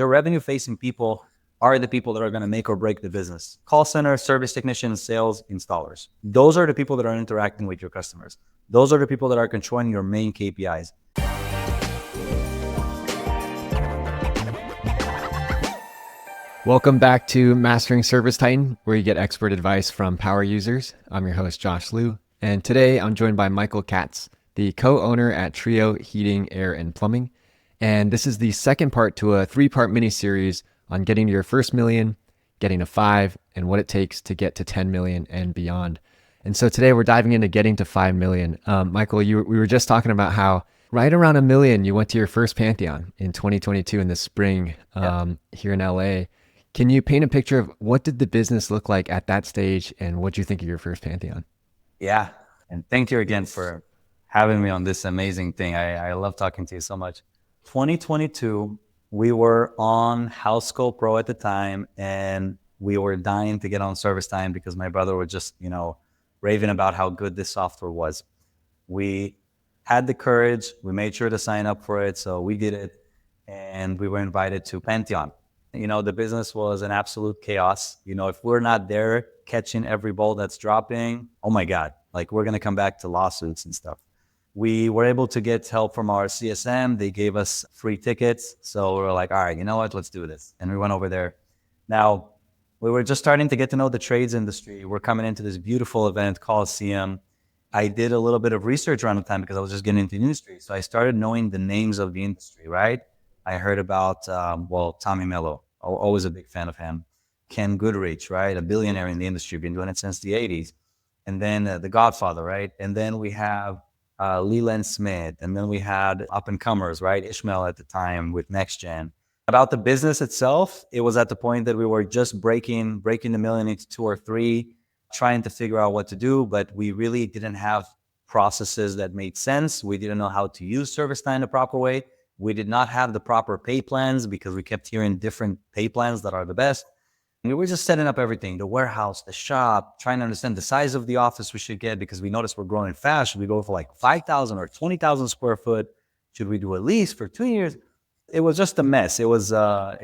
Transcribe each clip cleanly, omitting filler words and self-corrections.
The revenue facing people are the people that are going to make or break the business. Call center, service technicians, sales, installers. Those are the people that are interacting with your customers. Those are the people that are controlling your main KPIs. Welcome back to Mastering ServiceTitan, where you get expert advice from power users. I'm your host, Josh Liu, and today I'm joined by Michael Katz, the co-owner at Trio Heating, Air, and Plumbing. And this is the second part to a 3-part mini-series on getting to your first million, getting to 5, and what it takes to get to 10 million and beyond. And so today we're diving into getting to 5 million. Michael, we were just talking about how right around $1 million, you went to your first Pantheon in 2022 in the spring here in LA. Can you paint a picture of what did the business look like at that stage and what do you think of your first Pantheon? Yeah. And thank you again for having me on this amazing thing. I love talking to you so much. 2022, we were on House School Pro at the time, and we were dying to get on ServiceTitan because my brother was just, raving about how good this software was. We had the courage. We made sure to sign up for it. So we did it, and we were invited to Pantheon. The business was an absolute chaos. If we're not there catching every ball that's dropping, oh my God, we're going to come back to lawsuits and stuff. We were able to get help from our CSM. They gave us free tickets. So we were like, all right, you know what? Let's do this. And we went over there. Now, we were just starting to get to know the trades industry. We're coming into this beautiful event, Coliseum. I did a little bit of research around the time because I was just getting into the industry. So I started knowing the names of the industry, right? I heard about, Tommy Mello. Always a big fan of him. Ken Goodrich, right? A billionaire in the industry, been doing it since the 80s. And then The Godfather, right? And then we have Leland Smith. And then we had up-and-comers, right? Ishmael at the time with NextGen. About the business itself, it was at the point that we were just breaking the million into 2 or 3, trying to figure out what to do. But we really didn't have processes that made sense. We didn't know how to use ServiceTitan the proper way. We did not have the proper pay plans because we kept hearing different pay plans that are the best. And we were just setting up everything, the warehouse, the shop, trying to understand the size of the office we should get because we noticed we're growing fast. Should we go for 5,000 or 20,000 square foot? Should we do a lease for 2 years? It was just a mess. It was a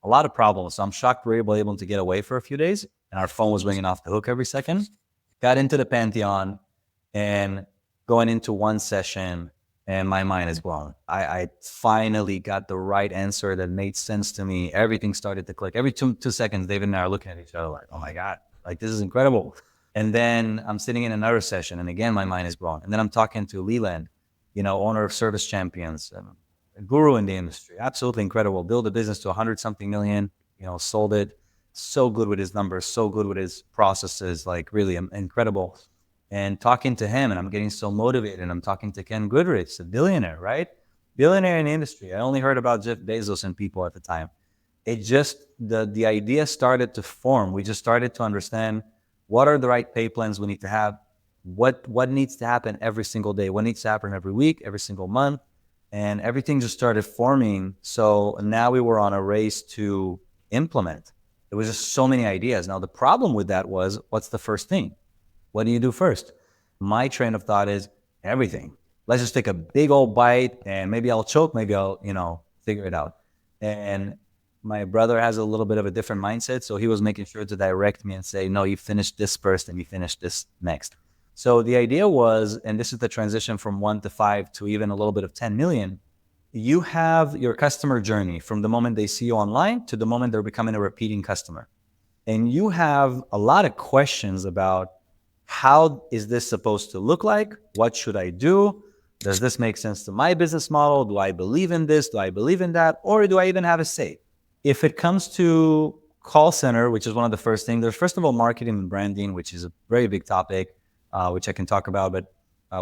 lot of problems. So I'm shocked we were able to get away for a few days and our phone was ringing off the hook every second. Got into the Pantheon and going into one session, and my mind is blown. I finally got the right answer that made sense to me. Everything started to click. Every two seconds, David and I are looking at each other like, oh my God, this is incredible. And then I'm sitting in another session, and again, my mind is blown. And then I'm talking to Leland, owner of Service Champions, a guru in the industry. Absolutely incredible. Built a business to 100-something million, sold it. So good with his numbers, so good with his processes, really incredible. And talking to him, and I'm getting so motivated. And I'm talking to Ken Goodrich, a billionaire, right? Billionaire in the industry. I only heard about Jeff Bezos and people at the time. It just, the idea started to form. We just started to understand what are the right pay plans we need to have, what needs to happen every single day, what needs to happen every week, every single month. And everything just started forming. So now we were on a race to implement. There was just so many ideas. Now, the problem with that was, what's the first thing? What do you do first? My train of thought is everything. Let's just take a big old bite and maybe I'll choke, maybe I'll, figure it out. And my brother has a little bit of a different mindset. So he was making sure to direct me and say, no, you finish this first and you finish this next. So the idea was, and this is the transition from 1 to 5 to even a little bit of 10 million. You have your customer journey from the moment they see you online to the moment they're becoming a repeating customer. And you have a lot of questions about, how is this supposed to look like? What should I do? Does this make sense to my business model? Do I believe in this? Do I believe in that? Or do I even have a say? If it comes to call center, which is one of the first things, there's first of all marketing and branding, which is a very big topic, which I can talk about. But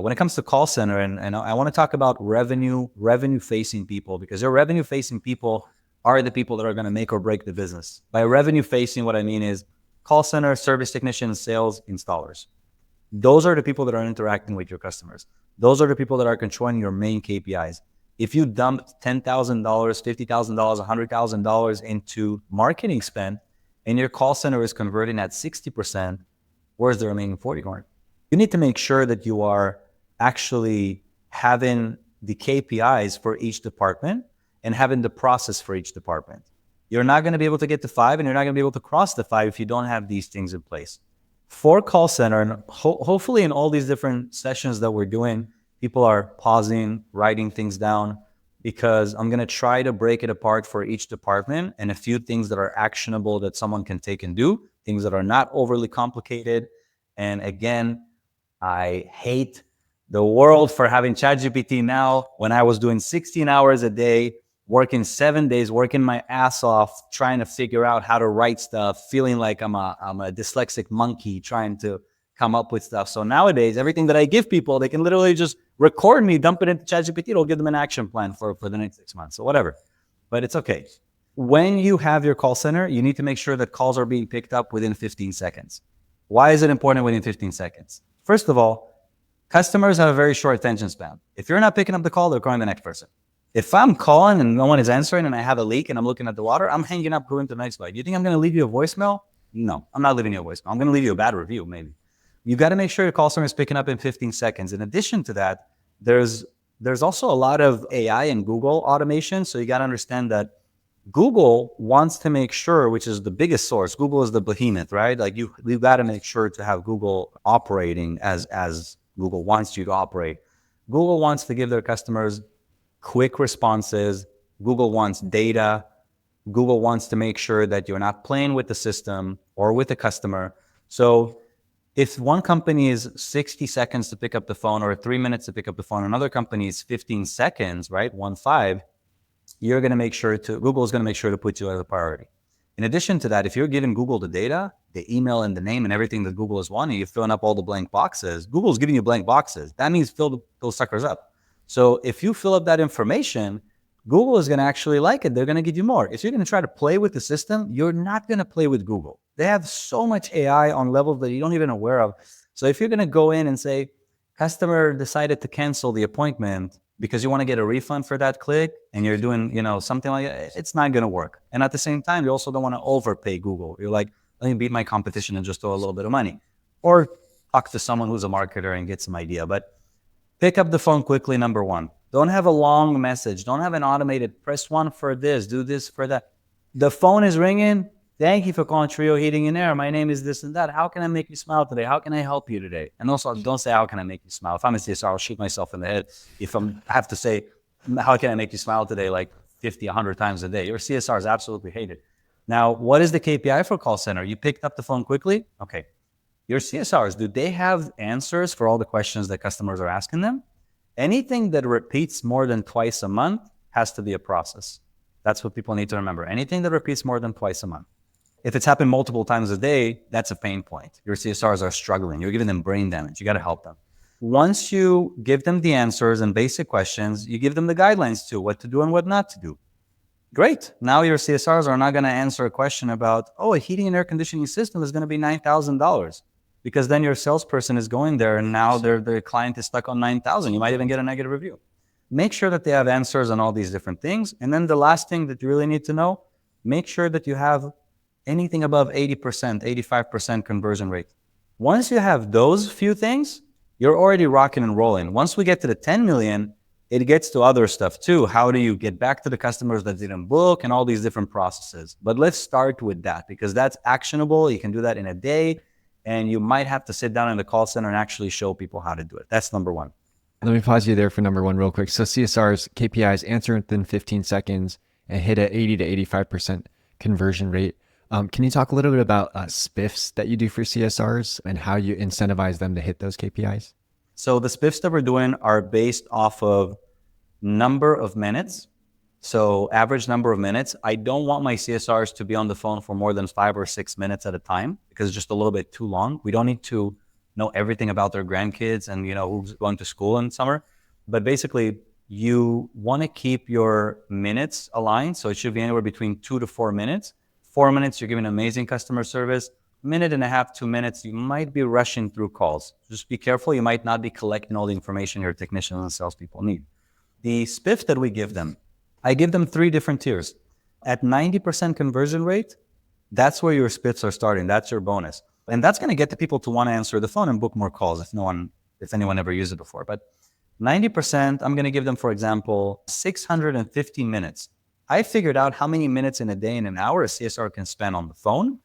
when it comes to call center, and I want to talk about revenue-facing people, because your revenue-facing people are the people that are going to make or break the business. By revenue-facing, what I mean is call center, service technicians, sales, installers. Those are the people that are interacting with your customers. Those are the people that are controlling your main KPIs. If you dump $10,000, $50,000, $100,000 into marketing spend, and your call center is converting at 60%, where's the remaining 40 going? You need to make sure that you are actually having the KPIs for each department and having the process for each department. You're not going to be able to get to 5, and you're not going to be able to cross the 5 if you don't have these things in place. For call center, and hopefully in all these different sessions that we're doing, people are pausing, writing things down, because I'm going to try to break it apart for each department and a few things that are actionable that someone can take and do, things that are not overly complicated. And again, I hate the world for having ChatGPT now when I was doing 16 hours a day, working 7 days, working my ass off, trying to figure out how to write stuff, feeling like I'm a dyslexic monkey trying to come up with stuff. So nowadays, everything that I give people, they can literally just record me, dump it into ChatGPT. It'll give them an action plan for the next 6 months. So whatever, but it's okay. When you have your call center, you need to make sure that calls are being picked up within 15 seconds. Why is it important within 15 seconds? First of all, customers have a very short attention span. If you're not picking up the call, they're calling the next person. If I'm calling and no one is answering and I have a leak and I'm looking at the water, I'm hanging up, going to the next slide. You think I'm going to leave you a voicemail? No, I'm not leaving you a voicemail. I'm going to leave you a bad review, maybe. You got to make sure your call center is picking up in 15 seconds. In addition to that, there's also a lot of AI and Google automation. So you got to understand that Google wants to make sure, which is the biggest source. Google is the behemoth, right? Like you've got to make sure to have Google operating as Google wants you to operate. Google wants to give their customers quick responses. Google wants data. Google wants to make sure that you're not playing with the system or with the customer. So if one company is 60 seconds to pick up the phone or 3 minutes to pick up the phone, another company is 15 seconds, right? 1-5. You're going to make sure to, Google is going to make sure to put you as a priority. In addition to that, if you're giving Google the data, the email and the name and everything that Google is wanting, you're filling up all the blank boxes. Google's giving you blank boxes. That means fill those suckers up. So if you fill up that information, Google is going to actually like it. They're going to give you more. If you're going to try to play with the system, you're not going to play with Google. They have so much AI on levels that you don't even aware of. So if you're going to go in and say, customer decided to cancel the appointment because you want to get a refund for that click and you're doing, something like that, it's not going to work. And at the same time, you also don't want to overpay Google. You're like, let me beat my competition and just throw a little bit of money. Or talk to someone who's a marketer and get some idea. But pick up the phone quickly, number one. Don't have a long message. Don't have an automated, press 1 for this, do this for that. The phone is ringing. Thank you for calling Trio Heating and Air. My name is this and that. How can I make you smile today? How can I help you today? And also, don't say, how can I make you smile? If I'm a CSR, I'll shoot myself in the head. If I have to say, how can I make you smile today, like 50, 100 times a day? Your CSRs absolutely hate it. Now, what is the KPI for call center? You picked up the phone quickly? Okay. Your CSRs, do they have answers for all the questions that customers are asking them? Anything that repeats more than twice a month has to be a process. That's what people need to remember. Anything that repeats more than twice a month. If it's happened multiple times a day, that's a pain point. Your CSRs are struggling. You're giving them brain damage. You got to help them. Once you give them the answers and basic questions, you give them the guidelines to what to do and what not to do. Great. Now your CSRs are not going to answer a question about, a heating and air conditioning system is going to be $9,000. Because then your salesperson is going there and now their client is stuck on 9,000. You might even get a negative review. Make sure that they have answers on all these different things. And then the last thing that you really need to know, make sure that you have anything above 80%, 85% conversion rate. Once you have those few things, you're already rocking and rolling. Once we get to the 10 million, it gets to other stuff too. How do you get back to the customers that didn't book and all these different processes? But let's start with that because that's actionable. You can do that in a day. And you might have to sit down in the call center and actually show people how to do it. That's number one. Let me pause you there for number one real quick. So CSRs, KPIs, answer within 15 seconds and hit an 80 to 85% conversion rate. Can you talk a little bit about spiffs that you do for CSRs and how you incentivize them to hit those KPIs? So the spiffs that we're doing are based off of number of minutes. So average number of minutes. I don't want my CSRs to be on the phone for more than 5 or 6 minutes at a time because it's just a little bit too long. We don't need to know everything about their grandkids and who's going to school in summer. But basically, you want to keep your minutes aligned. So it should be anywhere between 2 to 4 minutes. 4 minutes, you're giving amazing customer service. 1.5 to 2 minutes, you might be rushing through calls. Just be careful. You might not be collecting all the information your technicians and salespeople need. The spiff that we give them, I give them 3 different tiers. At 90% conversion rate, that's where your spiffs are starting. That's your bonus. And that's going to get the people to want to answer the phone and book more calls if anyone ever used it before. But 90%, I'm going to give them, for example, 650 minutes I figured out how many minutes in a day and an hour a CSR can spend on the phone.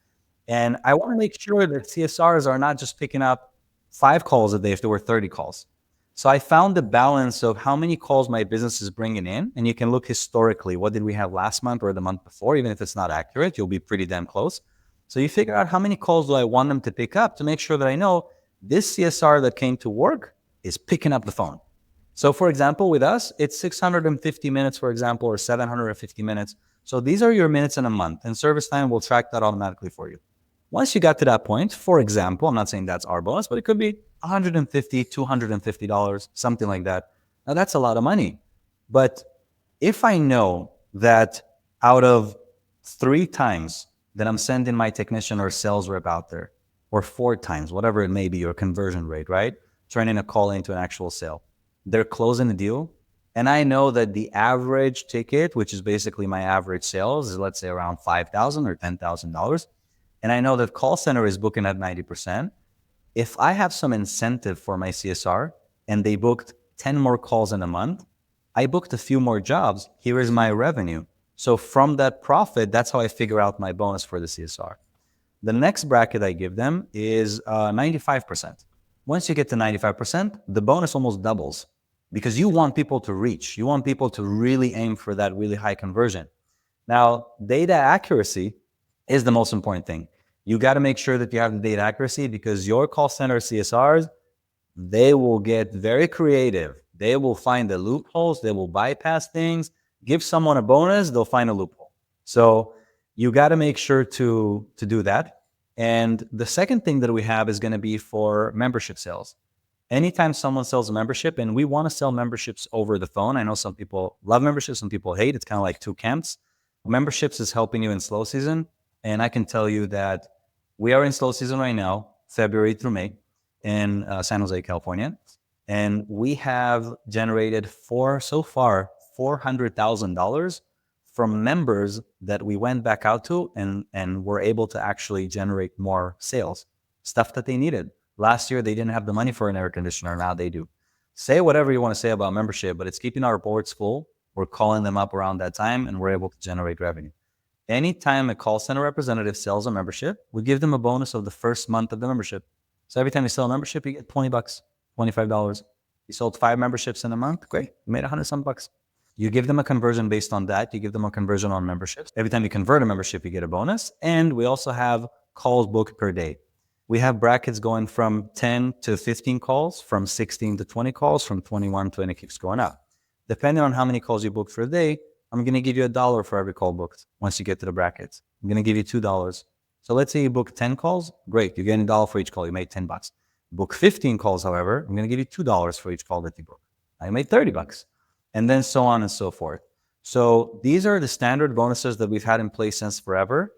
And I want to make sure that CSRs are not just picking up 5 calls a day if there were 30 calls. So I found the balance of how many calls my business is bringing in. And you can look historically, what did we have last month or the month before? Even if it's not accurate, you'll be pretty damn close. So you figure out how many calls do I want them to pick up to make sure that I know this CSR that came to work is picking up the phone. So for example, with us, it's 650 minutes, for example, or 750 minutes. So these are your minutes in a month, and ServiceTitan will track that automatically for you. Once you got to that point, for example, I'm not saying that's our bonus, but it could be $150, $250, something like that. Now that's a lot of money. But if I know that out of 3 times that I'm sending my technician or sales rep out there, or 4 times, whatever it may be, your conversion rate, right? Turning a call into an actual sale, they're closing the deal. And I know that the average ticket, which is basically my average sales, is let's say around $5,000 or $10,000. And I know that call center is booking at 90%. If I have some incentive for my CSR and they booked 10 more calls in a month, I booked a few more jobs. Here is my revenue. So from that profit, that's how I figure out my bonus for the CSR. The next bracket I give them is 95%. Once you get to 95%, the bonus almost doubles because you want people to reach. You want people to really aim for that really high conversion. Now, data accuracy is the most important thing. You got to make sure that you have the data accuracy because your call center CSRs, they will get very creative. They will find the loopholes. They will bypass things. Give someone a bonus, they'll find a loophole. So you got to make sure to do that. And the second thing that we have is going to be for membership sales. Anytime someone sells a membership, and we want to sell memberships over the phone. I know some people love memberships, some people hate. It's kind of like 2 camps. Memberships is helping you in slow season. And I can tell you that we are in slow season right now, February through May, in San Jose, California. And we have generated so far $400,000 from members that we went back out to and were able to actually generate more sales, stuff that they needed. Last year, they didn't have the money for an air conditioner. Now they do. Say whatever you want to say about membership, but it's keeping our boards full. We're calling them up around that time, and we're able to generate revenue. Anytime a call center representative sells a membership, we give them a bonus of the first month of the membership. So every time you sell a membership, you get $20, $25. You sold 5 memberships in a month, great. You made 100 some bucks. You give them a conversion based on that. You give them a conversion on memberships. Every time you convert a membership, you get a bonus. And we also have calls booked per day. We have brackets going from 10 to 15 calls, from 16 to 20 calls, from 21 to, and it keeps going up. Depending on how many calls you book for a day, I'm going to give you $1 for every call booked once you get to the brackets. I'm going to give you $2. So let's say you book 10 calls. Great. You're getting $1 for each call. You made $10. Book 15 calls, however, I'm going to give you $2 for each call that you book. I made $30. And then so on and so forth. So these are the standard bonuses that we've had in place since forever.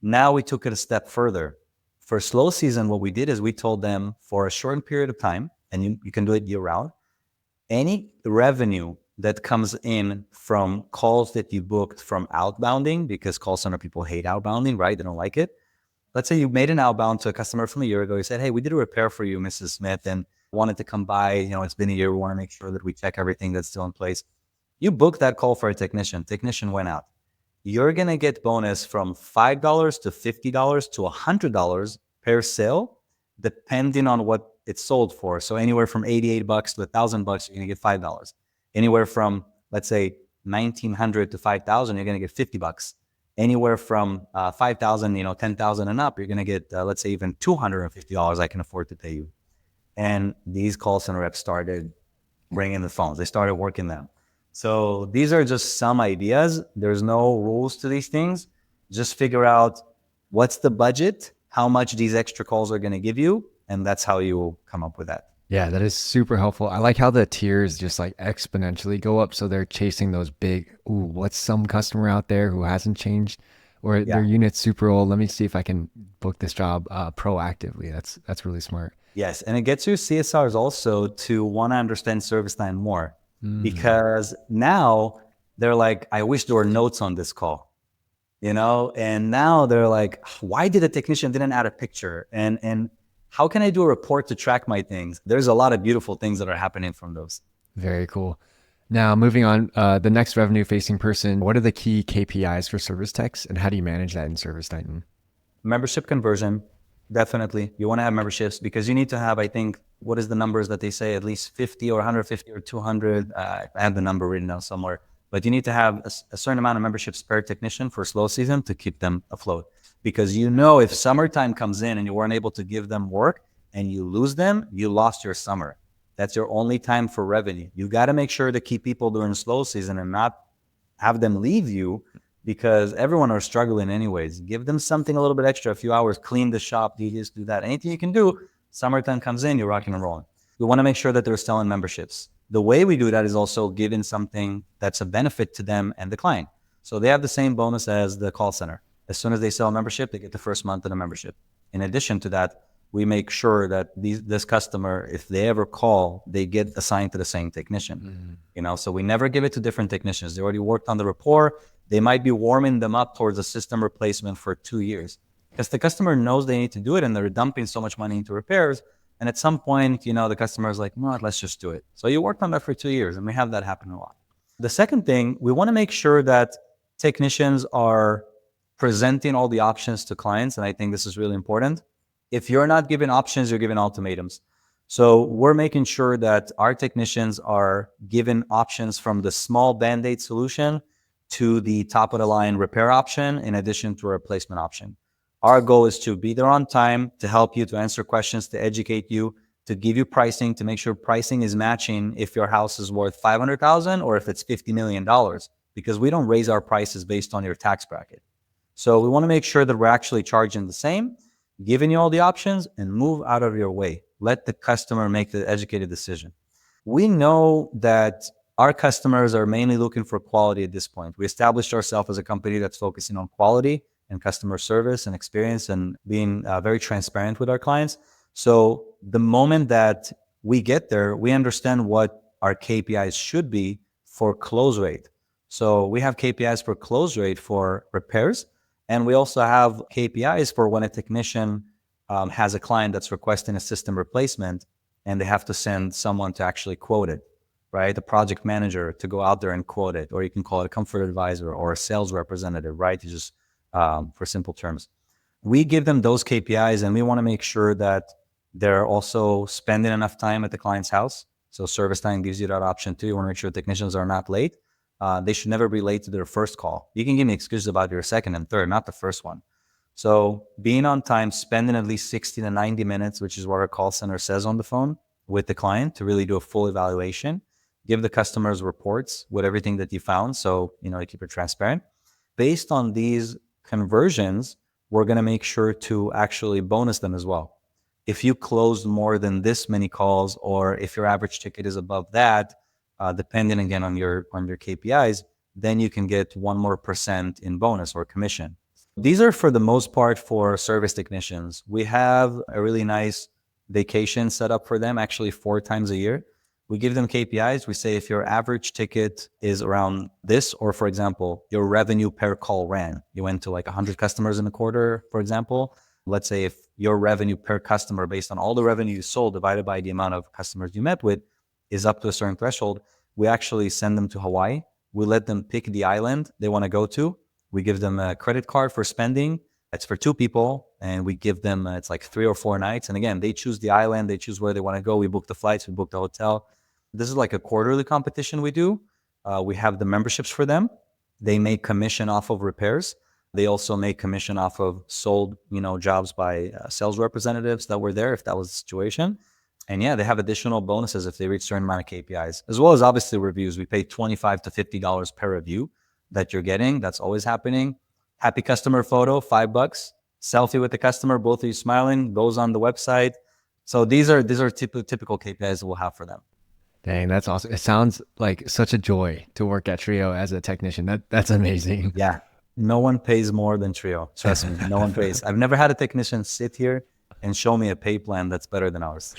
Now we took it a step further. For slow season, what we did is we told them for a short period of time, and you can do it year round, any revenue that comes in from calls that you booked from outbounding, because call center people hate outbounding, right? They don't like it. Let's say you made an outbound to a customer from a year ago. You said, hey, we did a repair for you, Mrs. Smith, and wanted to come by. It's been a year. We want to make sure that we check everything that's still in place. You booked that call for a technician. Technician went out. You're going to get bonus from $5 to $50 to $100 per sale, depending on what it's sold for. So anywhere from $88 to $1,000, you're going to get $5. Anywhere from, let's say, $1,900 to $5,000, you're going to get $50. Anywhere from $5,000, $10,000 and up, you're going to get, let's say, even $250 I can afford to pay you. And these call center reps started bringing the phones. They started working them. So these are just some ideas. There's no rules to these things. Just figure out what's the budget, how much these extra calls are going to give you, and that's how you will come up with that. Yeah, that is super helpful. I like how the tiers just like exponentially go up. So they're chasing those big, what's some customer out there who hasn't changed, or their unit's super old. Let me see if I can book this job proactively. That's really smart. Yes, and it gets your CSRs also to want to understand ServiceTitan more, because now they're like, I wish there were notes on this call, and now they're like, why did the technician didn't add a picture? And how can I do a report to track my things? There's a lot of beautiful things that are happening from those. Very cool. Now, moving on, the next revenue facing person, what are the key KPIs for service techs and how do you manage that in ServiceTitan? Membership conversion, definitely. You want to have memberships because you need to have, I think, what is the numbers that they say? At least 50 or 150 or 200. I have the number written down somewhere. But you need to have a certain amount of memberships per technician for slow season to keep them afloat. Because if summertime comes in and you weren't able to give them work and you lose them, you lost your summer. That's your only time for revenue. You got to make sure to keep people during slow season and not have them leave you because everyone are struggling anyways. Give them something a little bit extra, a few hours, clean the shop, do this, do that. Anything you can do, summertime comes in, you're rocking and rolling. We want to make sure that they're selling memberships. The way we do that is also giving something that's a benefit to them and the client. So they have the same bonus as the call center. As soon as they sell a membership, they get the first month of the membership. In addition to that, we make sure that this customer, if they ever call, they get assigned to the same technician. So we never give it to different technicians. They already worked on the rapport. They might be warming them up towards a system replacement for 2 years because the customer knows they need to do it and they're dumping so much money into repairs. And at some point, the customer is like, well, let's just do it. So you worked on that for 2 years, and we have that happen a lot. The second thing, we want to make sure that technicians are presenting all the options to clients. And I think this is really important. If you're not giving options, you're giving ultimatums. So we're making sure that our technicians are given options from the small Band-Aid solution to the top of the line repair option, in addition to a replacement option. Our goal is to be there on time, to help you, to answer questions, to educate you, to give you pricing, to make sure pricing is matching if your house is worth $500,000 or if it's $50 million, because we don't raise our prices based on your tax bracket. So we want to make sure that we're actually charging the same, giving you all the options, and move out of your way. Let the customer make the educated decision. We know that our customers are mainly looking for quality at this point. We established ourselves as a company that's focusing on quality and customer service and experience and being very transparent with our clients. So the moment that we get there, we understand what our KPIs should be for close rate. So we have KPIs for close rate for repairs. And we also have KPIs for when a technician has a client that's requesting a system replacement and they have to send someone to actually quote it, right? The project manager to go out there and quote it, or you can call it a comfort advisor or a sales representative, right? You just for simple terms. We give them those KPIs and we want to make sure that they're also spending enough time at the client's house. So ServiceTitan gives you that option too. You want to make sure technicians are not late. They should never be late to their first call. You can give me excuses about your second and third, not the first one. So being on time, spending at least 60 to 90 minutes, which is what our call center says on the phone with the client to really do a full evaluation, give the customers reports with everything that you found. So, to keep it transparent. Based on these conversions, we're going to make sure to actually bonus them as well. If you closed more than this many calls, or if your average ticket is above that, depending again on your KPIs, then you can get 1 more % in bonus or commission. These are for the most part for service technicians. We have a really nice vacation set up for them, actually 4 times a year. We give them KPIs. We say if your average ticket is around this, or for example, your revenue per call ran, you went to like 100 customers in a quarter, for example. Let's say if your revenue per customer based on all the revenue you sold divided by the amount of customers you met with is up to a certain threshold, we actually send them to Hawaii. We let them pick the island they want to go to. We give them a credit card for spending. It's for 2 people, and we give them, it's like 3 or 4 nights. And again, they choose the island, they choose where they want to go. We book the flights, we book the hotel. This is like a quarterly competition we do. We have the memberships for them. They make commission off of repairs. They also make commission off of sold, jobs by sales representatives that were there if that was the situation. And yeah, they have additional bonuses if they reach a certain amount of KPIs, as well as obviously reviews. We pay $25 to $50 per review that you're getting. That's always happening. Happy customer photo, $5. Selfie with the customer, both of you smiling, goes on the website. So these are typical KPIs we'll have for them. Dang, that's awesome. It sounds like such a joy to work at Trio as a technician. That's amazing. Yeah. No one pays more than Trio. Trust me, no one pays. I've never had a technician sit here and show me a pay plan that's better than ours.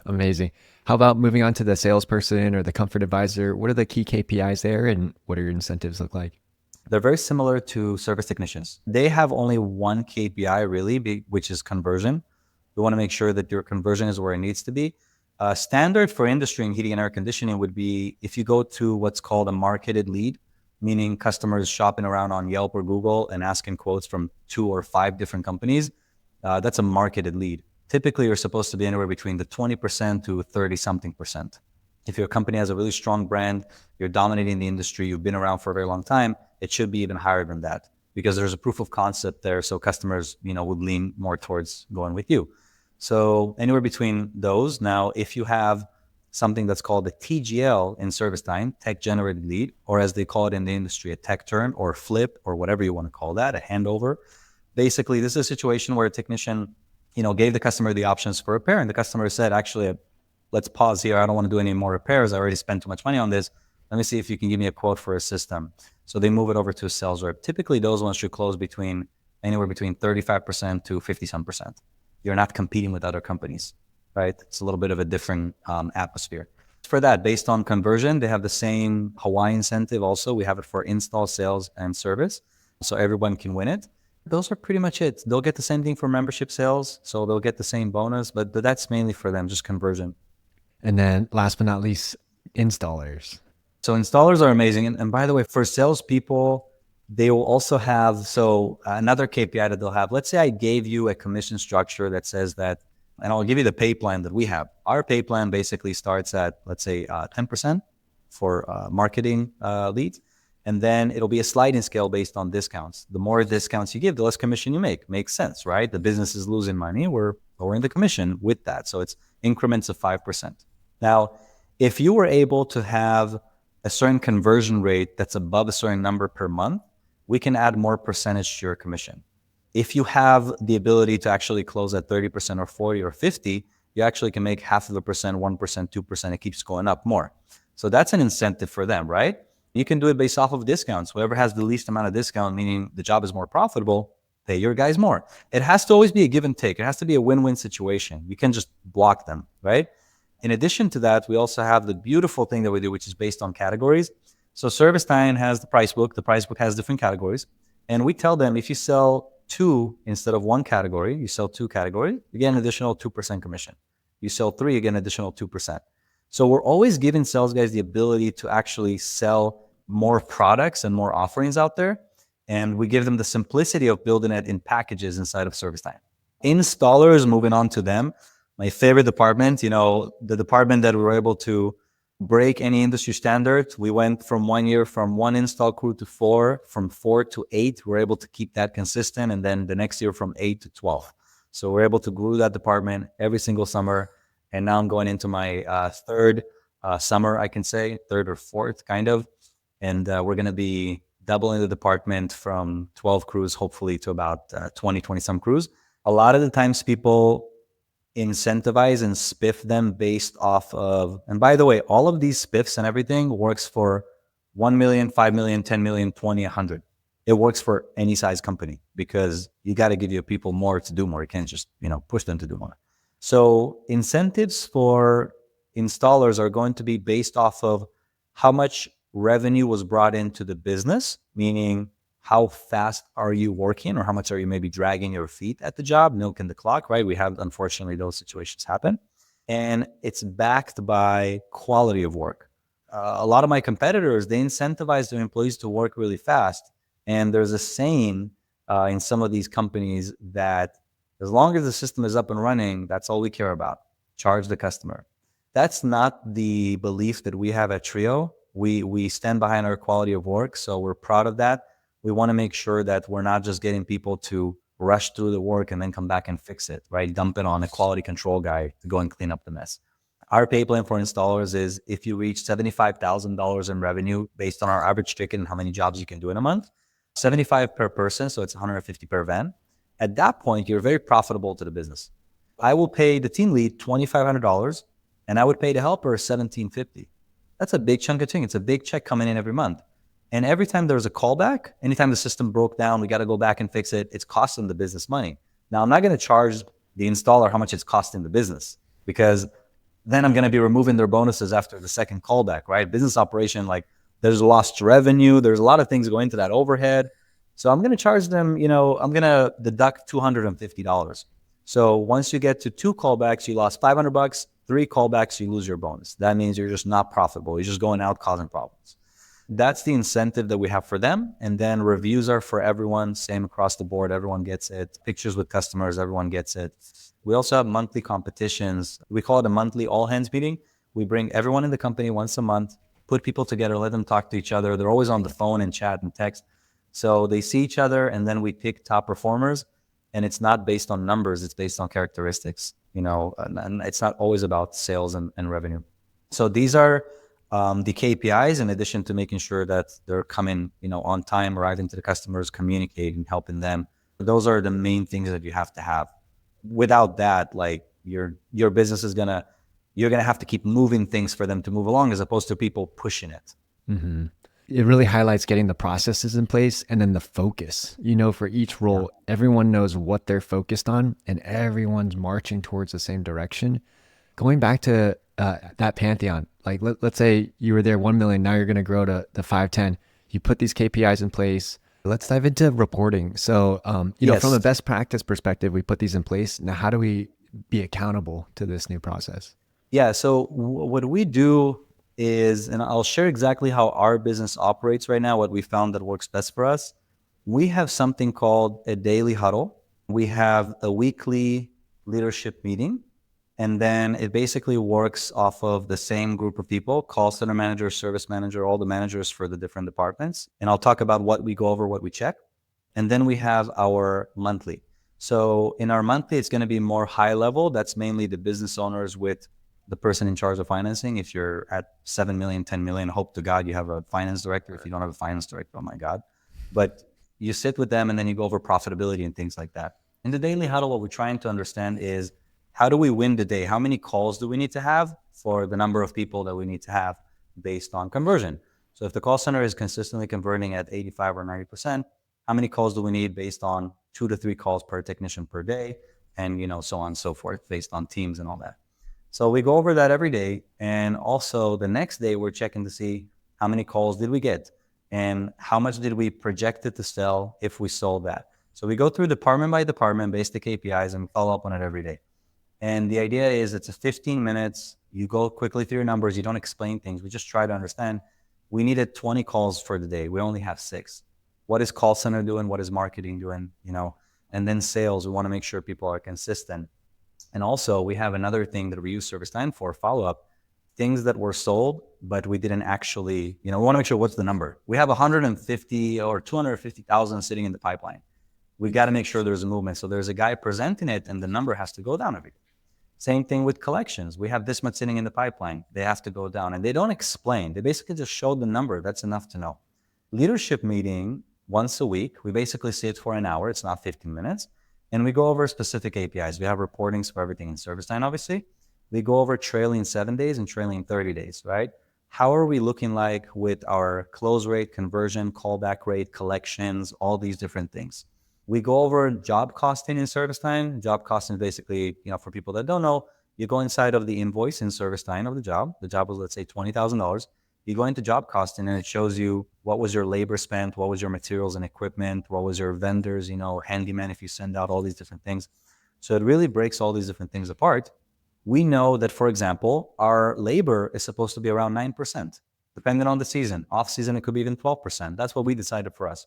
Amazing. How about moving on to the salesperson or the comfort advisor? What are the key KPIs there and what are your incentives look like? They're very similar to service technicians. They have only one KPI really, which is conversion. We want to make sure that your conversion is where it needs to be. Standard for industry in heating and air conditioning would be if you go to what's called a marketed lead, meaning customers shopping around on Yelp or Google and asking quotes from 2 or 5 different companies. That's a marketed lead. Typically, you're supposed to be anywhere between the 20% to 30 something percent. If your company has a really strong brand, you're dominating the industry, you've been around for a very long time, it should be even higher than that because there's a proof of concept there. So customers, would lean more towards going with you. So anywhere between those. Now, if you have something that's called a TGL in ServiceTitan, tech generated lead, or as they call it in the industry, a tech turn or flip or whatever you want to call that, a handover. Basically, this is a situation where a technician, gave the customer the options for repair, and the customer said, actually, let's pause here. I don't want to do any more repairs. I already spent too much money on this. Let me see if you can give me a quote for a system. So they move it over to a sales rep. Typically, those ones should close anywhere between 35% to 50 some percent. You're not competing with other companies, right? It's a little bit of a different atmosphere. For that, based on conversion, they have the same Hawaii incentive also. We have it for install, sales, and service. So everyone can win it. Those are pretty much it. They'll get the same thing for membership sales. So they'll get the same bonus, but that's mainly for them, just conversion. And then last but not least, installers. So installers are amazing. And by the way, for salespeople, they will also have, another KPI that they'll have. Let's say I gave you a commission structure that says that, and I'll give you the pay plan that we have. Our pay plan basically starts at, let's say, 10% for marketing leads. And then it'll be a sliding scale based on discounts. The more discounts you give, the less commission you make. Makes sense, right? The business is losing money. We're lowering the commission with that. So it's increments of 5%. Now, if you were able to have a certain conversion rate that's above a certain number per month, we can add more percentage to your commission. If you have the ability to actually close at 30% or 40 or 50, you actually can make 0.5%, 1%, 2%. It keeps going up more. So that's an incentive for them, right? You can do it based off of discounts. Whoever has the least amount of discount, meaning the job is more profitable, pay your guys more. It has to always be a give and take. It has to be a win-win situation. You can't just block them, right? In addition to that, we also have the beautiful thing that we do, which is based on categories. So ServiceTitan has the price book. The price book has different categories. And we tell them if you sell 2 instead of 1 category, you sell 2 categories, you get an additional 2% commission. You sell 3, you get an additional 2%. So we're always giving sales guys the ability to actually sell more products and more offerings out there. And we give them the simplicity of building it in packages inside of ServiceTitan. Installers, moving on to them, my favorite department, the department that we were able to break any industry standard. We went from 1 year from 1 install crew to 4, from 4 to 8. We're able to keep that consistent. And then the next year from 8 to 12. So we're able to grow that department every single summer. And now I'm going into my third summer, I can say, third or fourth kind of. And we're going to be doubling the department from 12 crews, hopefully to about 20 some crews. A lot of the times people incentivize and spiff them based off of, and by the way, all of these spiffs and everything works for 1 million, 5 million, 10 million, 20, 100. It works for any size company because you got to give your people more to do more. You can't just, push them to do more. So incentives for installers are going to be based off of how much revenue was brought into the business, meaning how fast are you working or how much are you maybe dragging your feet at the job, milking the clock, right? We have, unfortunately, those situations happen. And it's backed by quality of work. A lot of my competitors, they incentivize their employees to work really fast. And there's a saying in some of these companies that as long as the system is up and running, that's all we care about. Charge the customer. That's not the belief that we have at Trio. We stand behind our quality of work, so we're proud of that. We want to make sure that we're not just getting people to rush through the work and then come back and fix it, right? Dump it on a quality control guy to go and clean up the mess. Our pay plan for installers is if you reach $75,000 in revenue based on our average ticket and how many jobs you can do in a month, 75 per person, so it's 150 per van. At that point, you're very profitable to the business. I will pay the team lead $2,500 and I would pay the helper $1,750. That's a big chunk of change. It's a big check coming in every month. And every time there's a callback, anytime the system broke down, we got to go back and fix it. It's costing the business money. Now, I'm not going to charge the installer how much it's costing the business because then I'm going to be removing their bonuses after the second callback, right? Business operation, like there's lost revenue. There's a lot of things going into that overhead. So I'm going to charge them, I'm going to deduct $250. So once you get to 2 callbacks, you lost $500, 3 callbacks, you lose your bonus. That means you're just not profitable. You're just going out causing problems. That's the incentive that we have for them. And then reviews are for everyone, same across the board. Everyone gets it. Pictures with customers, everyone gets it. We also have monthly competitions. We call it a monthly all hands meeting. We bring everyone in the company once a month, put people together, let them talk to each other. They're always on the phone and chat and text. So they see each other, and then we pick top performers. And it's not based on numbers, it's based on characteristics, and it's not always about sales and revenue. So these are the KPIs, in addition to making sure that they're coming, on time, arriving to the customers, communicating, helping them. Those are the main things that you have to have. Without that, like your business is you're gonna have to keep moving things for them to move along, as opposed to people pushing it. Mm-hmm. It really highlights getting the processes in place and then the focus. For each role, everyone knows what they're focused on and everyone's marching towards the same direction. Going back to that Pantheon, like let's say you were there 1 million, now you're going to grow to 510. You put these KPIs in place. Let's dive into reporting. So, from a best practice perspective, we put these in place. Now, how do we be accountable to this new process? Yeah. So what we do is, and I'll share exactly how our business operates right now, what we found that works best for us. We have something called a daily huddle. We have a weekly leadership meeting. And then it basically works off of the same group of people: call center manager, service manager, all the managers for the different departments. And I'll talk about what we go over, what we check. And then we have our monthly. So in our monthly, it's going to be more high level. That's mainly the business owners with the person in charge of financing. If you're at 7 million, 10 million, hope to God you have a finance director. If you don't have a finance director, oh my God. But you sit with them and then you go over profitability and things like that. In the daily huddle, what we're trying to understand is, how do we win the day? How many calls do we need to have for the number of people that we need to have based on conversion? So if the call center is consistently converting at 85 or 90%, how many calls do we need based on 2 to 3 calls per technician per day? And, so on and so forth, based on teams and all that. So we go over that every day. And also the next day, we're checking to see how many calls did we get and how much did we project it to sell if we sold that. So we go through department by department, based the KPIs, and follow up on it every day. And the idea is, it's a 15 minutes. You go quickly through your numbers. You don't explain things. We just try to understand. We needed 20 calls for the day. We only have 6. What is call center doing? What is marketing doing? And then sales. We want to make sure people are consistent. And also we have another thing that we use ServiceTitan for, follow-up. Things that were sold, but we didn't actually, we want to make sure, what's the number? We have 150 or 250,000 sitting in the pipeline. We got to make sure there's a movement. So there's a guy presenting it and the number has to go down every day. Same thing with collections. We have this much sitting in the pipeline. They have to go down, and they don't explain. They basically just show the number. That's enough to know. Leadership meeting once a week. We basically sit for an hour. It's not 15 minutes. And we go over specific KPIs. We have reportings for everything in ServiceTitan, obviously. We go over trailing 7 days and trailing 30 days, right? How are we looking like with our close rate, conversion, callback rate, collections, all these different things. We go over job costing in ServiceTitan. Job costing is basically, for people that don't know, you go inside of the invoice in ServiceTitan of the job. The job was, let's say, $20,000. You go into job costing and it shows you what was your labor spent, what was your materials and equipment, what was your vendors, handyman if you send out, all these different things. So it really breaks all these different things apart. We know that, for example, our labor is supposed to be around 9%, depending on the season. Off season, it could be even 12%. That's what we decided for us.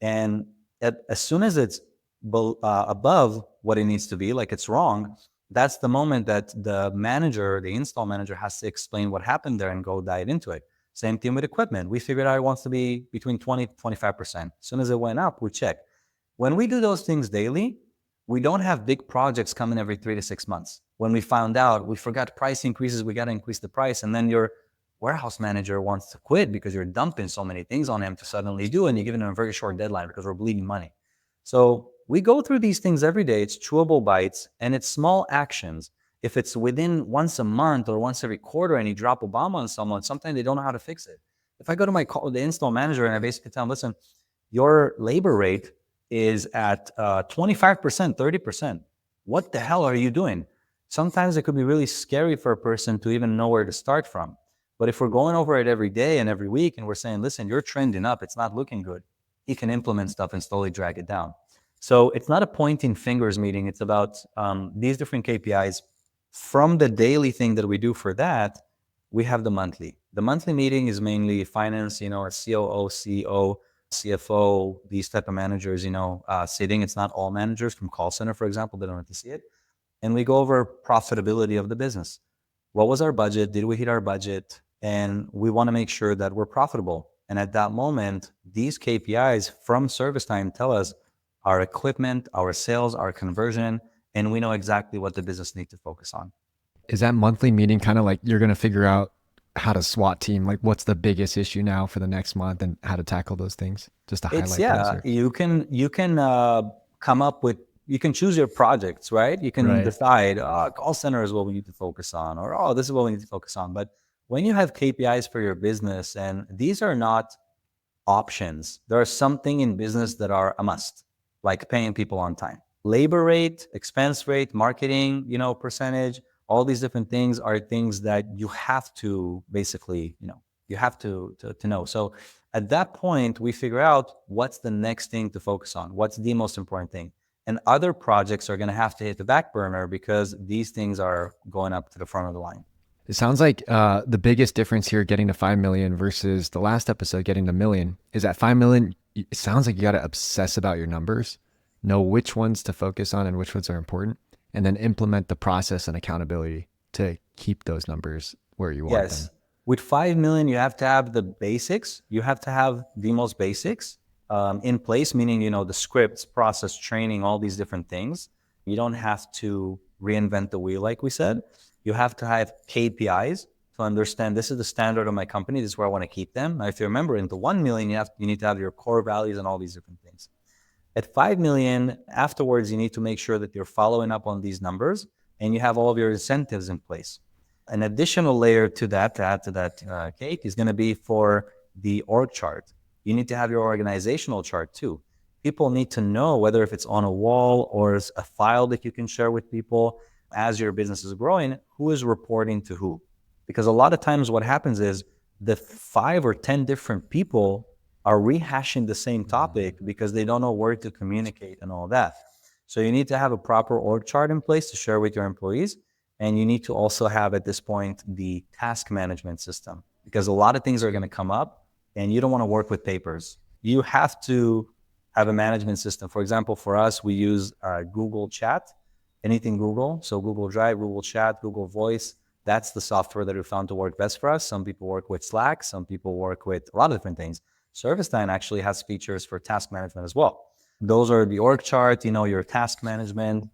And as soon as it's above what it needs to be, like it's wrong, that's the moment that the manager, the install manager, has to explain what happened there and go dive into it. Same thing with equipment. We figured out it wants to be between 20 to 25%. As soon as it went up, we check. When we do those things daily, we don't have big projects coming every 3 to 6 months. When we found out we forgot price increases, we got to increase the price. And then your warehouse manager wants to quit because you're dumping so many things on him to suddenly do, and you're giving him a very short deadline because we're bleeding money. So we go through these things every day. It's chewable bites and it's small actions. If it's within once a month or once every quarter and you drop a bomb on someone, sometimes they don't know how to fix it. If I go to the install manager and I basically tell them, listen, your labor rate is at 25%, 30%. What the hell are you doing? Sometimes it could be really scary for a person to even know where to start from. But if we're going over it every day and every week and we're saying, listen, you're trending up, it's not looking good, he can implement stuff and slowly drag it down. So it's not a pointing fingers meeting. It's about these different KPIs. From the daily thing that we do for that, we have the monthly. The monthly meeting is mainly finance, a COO, CEO, CFO, these type of managers, sitting. It's not all managers from call center, for example, they don't have to see it. And we go over profitability of the business. What was our budget? Did we hit our budget? And we want to make sure that we're profitable. And at that moment, these KPIs from ServiceTitan tell us our equipment, our sales, our conversion, and we know exactly what the business needs to focus on. Is that monthly meeting kind of like you're going to figure out how to SWAT team, like what's the biggest issue now for the next month and how to tackle those things, just to highlight those? Or? You can come up with, you can choose your projects, right? You can decide, call center is what we need to focus on, or this is what we need to focus on. But when you have KPIs for your business, and these are not options, there are something in business that are a must, like paying people on time. Labor rate, expense rate, marketing, percentage, all these different things are things that you have to basically, you have to know. So at that point, we figure out what's the next thing to focus on, what's the most important thing. And other projects are going to have to hit the back burner because these things are going up to the front of the line. It sounds like the biggest difference here getting to 5 million versus the last episode getting to 1 million is at 5 million. It sounds like you got to obsess about your numbers, know which ones to focus on and which ones are important, and then implement the process and accountability to keep those numbers where you want them. With 5 million, you have to have the basics. You have to have the most basics in place, meaning, the scripts, process, training, all these different things. You don't have to reinvent the wheel, like we said. You have to have KPIs to understand this is the standard of my company. This is where I want to keep them. Now, if you remember, into 1 million, you need to have your core values and all these different things. At 5 million, afterwards, you need to make sure that you're following up on these numbers and you have all of your incentives in place. An additional layer to that, to add to that cake, is going to be for the org chart. You need to have your organizational chart too. People need to know whether if it's on a wall or a file that you can share with people as your business is growing, who is reporting to who. Because a lot of times what happens is the 5 or 10 different people are rehashing the same topic because they don't know where to communicate and all that. So you need to have a proper org chart in place to share with your employees. And you need to also have at this point the task management system, because a lot of things are going to come up and you don't want to work with papers. You have to have a management system. For example, for us, we use Google Chat, anything Google. So Google Drive, Google Chat, Google Voice. That's the software that we found to work best for us. Some people work with Slack. Some people work with a lot of different things. ServiceTitan actually has features for task management as well. Those are the org chart, your task management.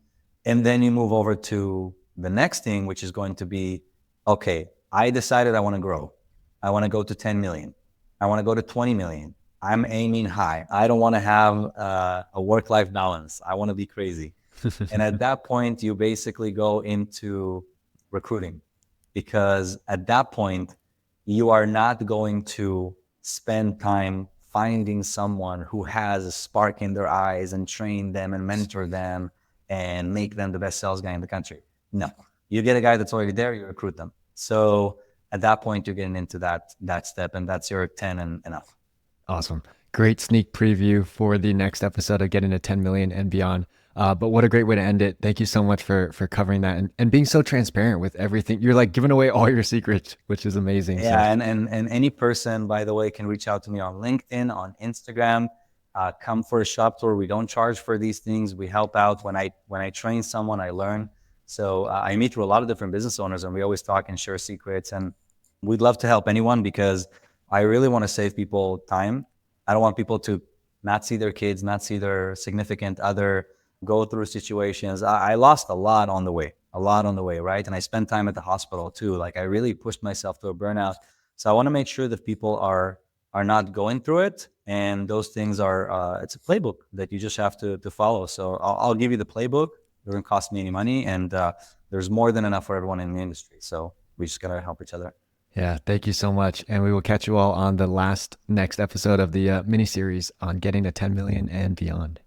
And then you move over to the next thing, which is going to be, okay, I decided I want to grow. I want to go to 10 million. I want to go to 20 million. I'm aiming high. I don't want to have a work-life balance. I want to be crazy. And at that point, you basically go into recruiting, because at that point, you are not going to spend time finding someone who has a spark in their eyes and train them and mentor them and make them the best sales guy in the country. No, you get a guy that's already there, you recruit them. So at that point, you're getting into that step, and that's your 10 and enough. Awesome. Great sneak preview for the next episode of getting to 10 million and beyond. But what a great way to end it. Thank you so much for covering that and being so transparent with everything. You're like giving away all your secrets, which is amazing. Yeah, so. and any person, by the way, can reach out to me on LinkedIn, on Instagram. Come for a shop tour. We don't charge for these things. We help out. When I train someone, I learn. So I meet with a lot of different business owners, and we always talk and share secrets. And we'd love to help anyone, because I really want to save people time. I don't want people to not see their kids, not see their significant other, go through situations. I lost a lot on the way, right? And I spent time at the hospital too. Like, I really pushed myself to a burnout. So I want to make sure that people are not going through it. And those things are, it's a playbook that you just have to follow. So I'll give you the playbook. It doesn't cost me any money. And there's more than enough for everyone in the industry. So we just got to help each other. Yeah, thank you so much. And we will catch you all on the next episode of the mini series on getting to 10 million and beyond.